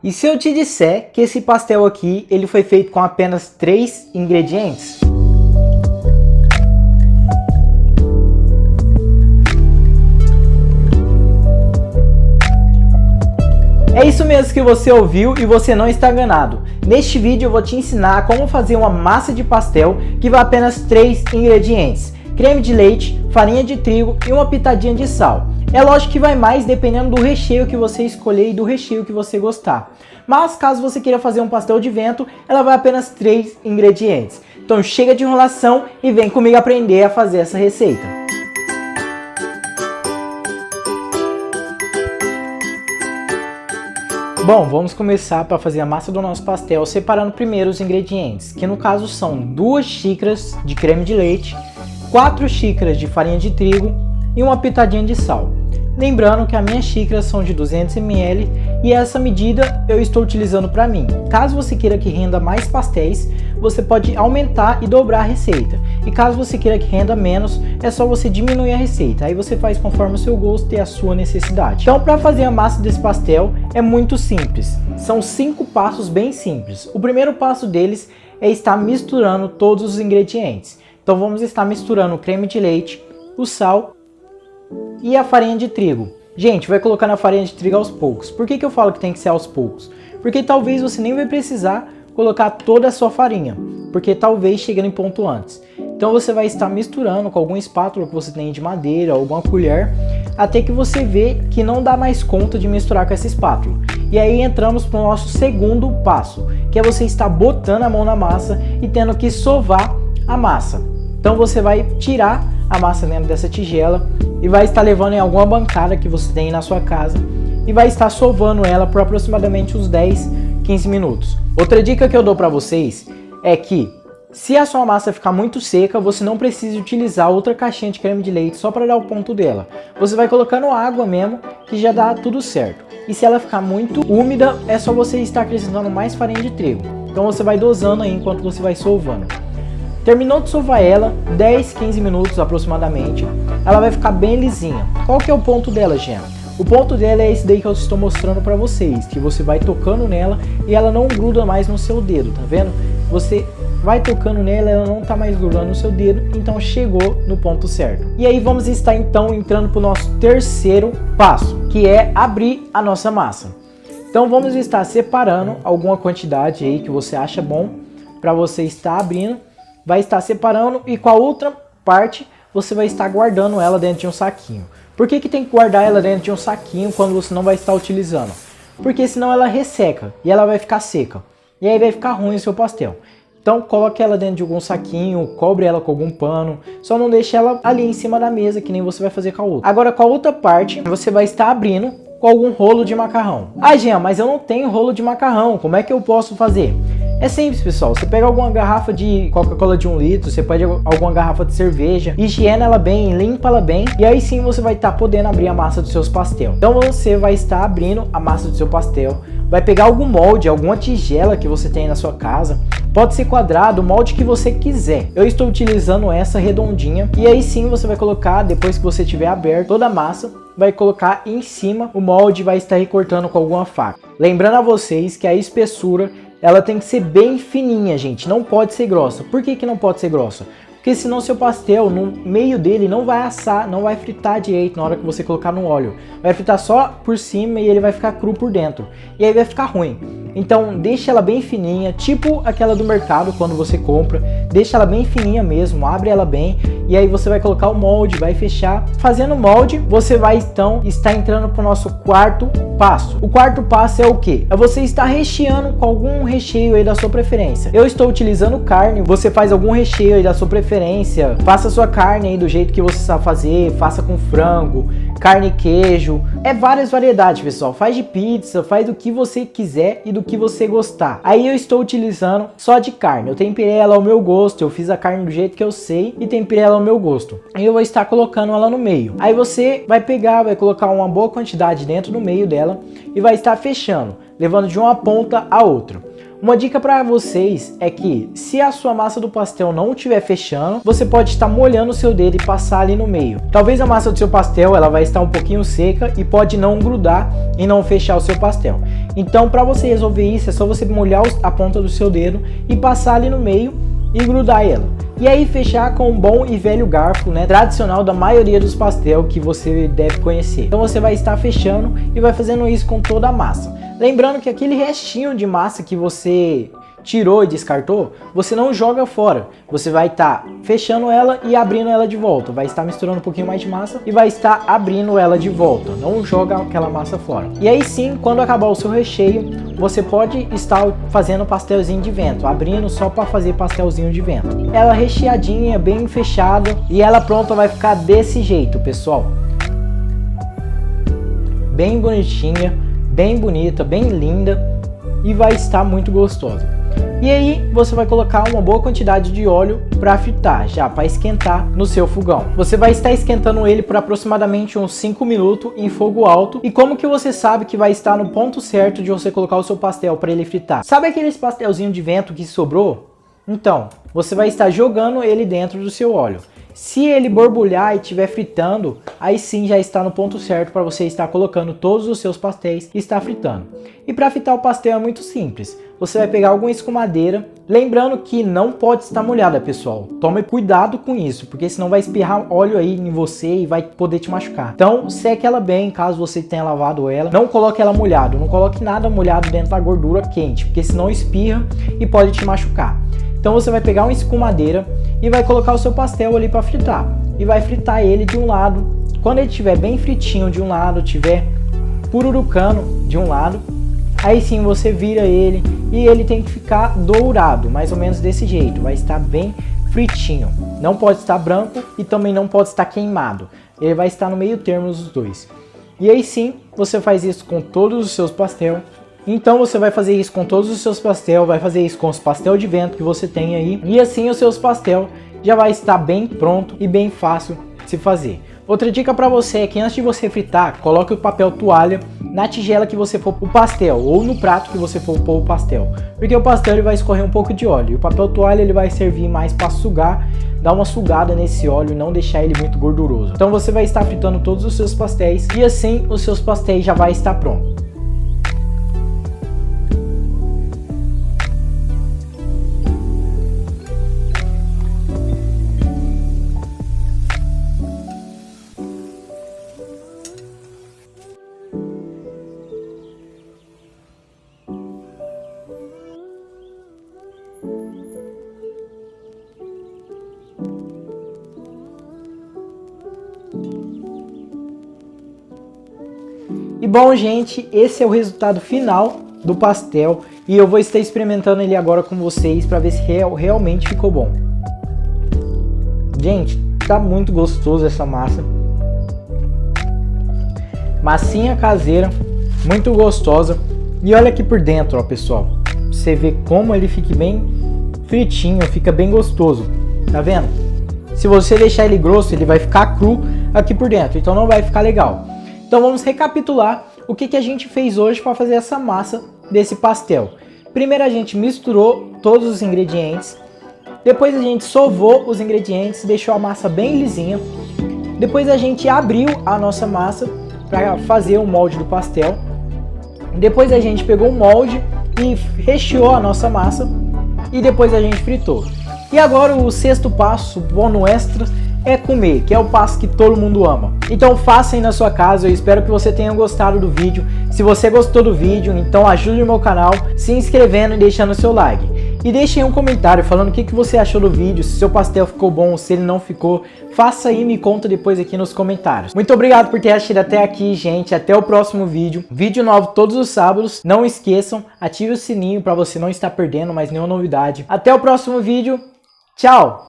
E se eu te disser que esse pastel aqui, ele foi feito com apenas 3 ingredientes? É isso mesmo que você ouviu e você não está enganado. Neste vídeo eu vou te ensinar como fazer uma massa de pastel que vai apenas 3 ingredientes. Creme de leite, farinha de trigo e uma pitadinha de sal. É lógico que vai mais dependendo do recheio que você escolher e do recheio que você gostar. Mas caso você queira fazer um pastel de vento, ela vai apenas 3 ingredientes. Então chega de enrolação e vem comigo aprender a fazer essa receita. Bom, vamos começar para fazer a massa do nosso pastel separando primeiro os ingredientes, que no caso são 2 xícaras de creme de leite, 4 xícaras de farinha de trigo e uma pitadinha de sal. Lembrando que as minhas xícaras são de 200 ml e essa medida eu estou utilizando para mim. Caso você queira que renda mais pastéis, você pode aumentar e dobrar a receita. E caso você queira que renda menos, é só você diminuir a receita. Aí você faz conforme o seu gosto e a sua necessidade. Então, para fazer a massa desse pastel é muito simples. São 5 passos bem simples. O primeiro passo deles é estar misturando todos os ingredientes. Então vamos estar misturando o creme de leite, o sal e a farinha de trigo. Gente, vai colocando a farinha de trigo aos poucos. Por que eu falo que tem que ser aos poucos? Porque talvez você nem vai precisar colocar toda a sua farinha, porque talvez chegue em ponto antes. Então você vai estar misturando com alguma espátula que você tem de madeira, alguma colher, até que você vê que não dá mais conta de misturar com essa espátula. E aí entramos para o nosso segundo passo, que é você estar botando a mão na massa e tendo que sovar a massa. Então você vai tirar a massa dentro dessa tigela e vai estar levando em alguma bancada que você tem na sua casa e vai estar sovando ela por aproximadamente uns 10, 15 minutos. Outra dica que eu dou para vocês é que se a sua massa ficar muito seca, você não precisa utilizar outra caixinha de creme de leite só para dar o ponto dela. Você vai colocando água mesmo que já dá tudo certo. E se ela ficar muito úmida, é só você estar acrescentando mais farinha de trigo. Então você vai dosando aí enquanto você vai sovando. Terminou de sovar ela, 10, 15 minutos aproximadamente, ela vai ficar bem lisinha. Qual que é o ponto dela, Jean? O ponto dela é esse daí que eu estou mostrando para vocês, que você vai tocando nela e ela não gruda mais no seu dedo, tá vendo? Você vai tocando nela, ela não tá mais grudando no seu dedo, então chegou no ponto certo. E aí vamos estar então entrando para o nosso terceiro passo, que é abrir a nossa massa. Então vamos estar separando alguma quantidade aí que você acha bom para você estar abrindo. Vai estar separando e com a outra parte você vai estar guardando ela dentro de um saquinho. Por que tem que guardar ela dentro de um saquinho quando você não vai estar utilizando? Porque senão ela resseca e ela vai ficar seca. E aí vai ficar ruim o seu pastel. Então coloque ela dentro de algum saquinho, cobre ela com algum pano. Só não deixe ela ali em cima da mesa que nem você vai fazer com a outra. Agora com a outra parte você vai estar abrindo com algum rolo de macarrão. Ah, Jean, mas eu não tenho rolo de macarrão. Como é que eu posso fazer? É simples, pessoal. Você pega alguma garrafa de Coca-Cola de 1 litro, você pode alguma garrafa de cerveja, higiena ela bem, limpa ela bem, e aí sim você vai estar podendo abrir a massa dos seus pastel. Então você vai estar abrindo a massa do seu pastel, vai pegar algum molde, alguma tigela que você tem na sua casa, pode ser quadrado, o molde que você quiser. Eu estou utilizando essa redondinha, e aí sim você vai colocar, depois que você tiver aberto toda a massa, vai colocar em cima o molde e vai estar recortando com alguma faca. Lembrando a vocês que a espessura ela tem que ser bem fininha, gente, não pode ser grossa. Por que não pode ser grossa? Porque senão seu pastel, no meio dele, não vai assar, não vai fritar direito na hora que você colocar no óleo. Vai fritar só por cima e ele vai ficar cru por dentro. E aí vai ficar ruim. Então deixa ela bem fininha, tipo aquela do mercado quando você compra. Deixa ela bem fininha mesmo, abre ela bem. E aí você vai colocar o molde, vai fechar. Fazendo o molde, você vai então estar entrando para o nosso quarto passo. O quarto passo é o que? É você estar recheando com algum recheio aí da sua preferência. Eu estou utilizando carne, você faz algum recheio aí da sua preferência. Faça a sua carne aí do jeito que você sabe fazer, faça com frango, carne e queijo. É várias variedades, pessoal. Faz de pizza, faz do que você quiser e do que você gostar. Aí eu estou utilizando só de carne. Eu temperei ela ao meu gosto, eu fiz a carne do jeito que eu sei e temperei ela ao meu gosto. Aí eu vou estar colocando ela no meio. Aí você vai pegar, vai colocar uma boa quantidade dentro do meio dela e vai estar fechando, levando de uma ponta a outra. Uma dica para vocês é que se a sua massa do pastel não estiver fechando, você pode estar molhando o seu dedo e passar ali no meio. Talvez a massa do seu pastel ela vai estar um pouquinho seca e pode não grudar e não fechar o seu pastel. Então para você resolver isso é só você molhar a ponta do seu dedo e passar ali no meio e grudar ela. E aí fechar com um bom e velho garfo, né, tradicional da maioria dos pastel que você deve conhecer. Então você vai estar fechando e vai fazendo isso com toda a massa. Lembrando que aquele restinho de massa que você tirou e descartou, você não joga fora. Você vai estar fechando ela e abrindo ela de volta. Vai estar misturando um pouquinho mais de massa e vai estar abrindo ela de volta. Não joga aquela massa fora. E aí sim, quando acabar o seu recheio, você pode estar fazendo pastelzinho de vento, abrindo só para fazer pastelzinho de vento. Ela recheadinha, bem fechada, e ela pronta vai ficar desse jeito, pessoal. Bem bonitinha, bem bonita, bem linda e vai estar muito gostosa. E aí você vai colocar uma boa quantidade de óleo para fritar, já para esquentar no seu fogão. Você vai estar esquentando ele por aproximadamente uns 5 minutos em fogo alto. E como que você sabe que vai estar no ponto certo de você colocar o seu pastel para ele fritar? Sabe aqueles pastelzinhos de vento que sobrou? Então, você vai estar jogando ele dentro do seu óleo. Se ele borbulhar e estiver fritando, aí sim já está no ponto certo para você estar colocando todos os seus pastéis e estar fritando. E para fritar o pastel é muito simples. Você vai pegar alguma escumadeira, lembrando que não pode estar molhada, pessoal. Tome cuidado com isso, porque senão vai espirrar óleo aí em você e vai poder te machucar. Então seque ela bem, caso você tenha lavado ela. Não coloque ela molhada, não coloque nada molhado dentro da gordura quente, porque senão espirra e pode te machucar. Então você vai pegar uma escumadeira e vai colocar o seu pastel ali para fritar. E vai fritar ele de um lado. Quando ele estiver bem fritinho de um lado, estiver pururucando de um lado, aí sim você vira ele e ele tem que ficar dourado, mais ou menos desse jeito. Vai estar bem fritinho. Não pode estar branco e também não pode estar queimado. Ele vai estar no meio termo dos dois. E aí sim, você faz isso com todos os seus pastéis. Então você vai fazer isso com todos os seus pastéis, vai fazer isso com os pastel de vento que você tem aí. E assim os seus pastel já vai estar bem pronto e bem fácil de se fazer. Outra dica para você é que antes de você fritar, coloque o papel toalha na tigela que você for o pastel ou no prato que você for pôr o pastel. Porque o pastel ele vai escorrer um pouco de óleo e o papel toalha ele vai servir mais para sugar, dar uma sugada nesse óleo e não deixar ele muito gorduroso. Então você vai estar fritando todos os seus pastéis e assim os seus pastéis já vai estar pronto. E bom, gente, esse é o resultado final do pastel e eu vou estar experimentando ele agora com vocês para ver se realmente ficou bom. Gente, tá muito gostoso essa massa. Massinha caseira, muito gostosa. E olha aqui por dentro, ó, pessoal. Você vê como ele fica bem fritinho, fica bem gostoso. Tá vendo? Se você deixar ele grosso, ele vai ficar cru aqui por dentro, então não vai ficar legal. Então vamos recapitular o que a gente fez hoje para fazer essa massa desse pastel. Primeiro a gente misturou todos os ingredientes, depois a gente sovou os ingredientes, deixou a massa bem lisinha, depois a gente abriu a nossa massa para fazer o molde do pastel, depois a gente pegou o molde e recheou a nossa massa e depois a gente fritou. E agora o sexto passo, bônus extra, é comer, que é o passo que todo mundo ama. Então faça aí na sua casa, eu espero que você tenha gostado do vídeo. Se você gostou do vídeo, então ajude o meu canal se inscrevendo e deixando o seu like. E deixe aí um comentário falando o que você achou do vídeo, se seu pastel ficou bom, se ele não ficou. Faça aí e me conta depois aqui nos comentários. Muito obrigado por ter assistido até aqui, gente. Até o próximo vídeo. Vídeo novo todos os sábados. Não esqueçam, ative o sininho para você não estar perdendo mais nenhuma novidade. Até o próximo vídeo. Tchau!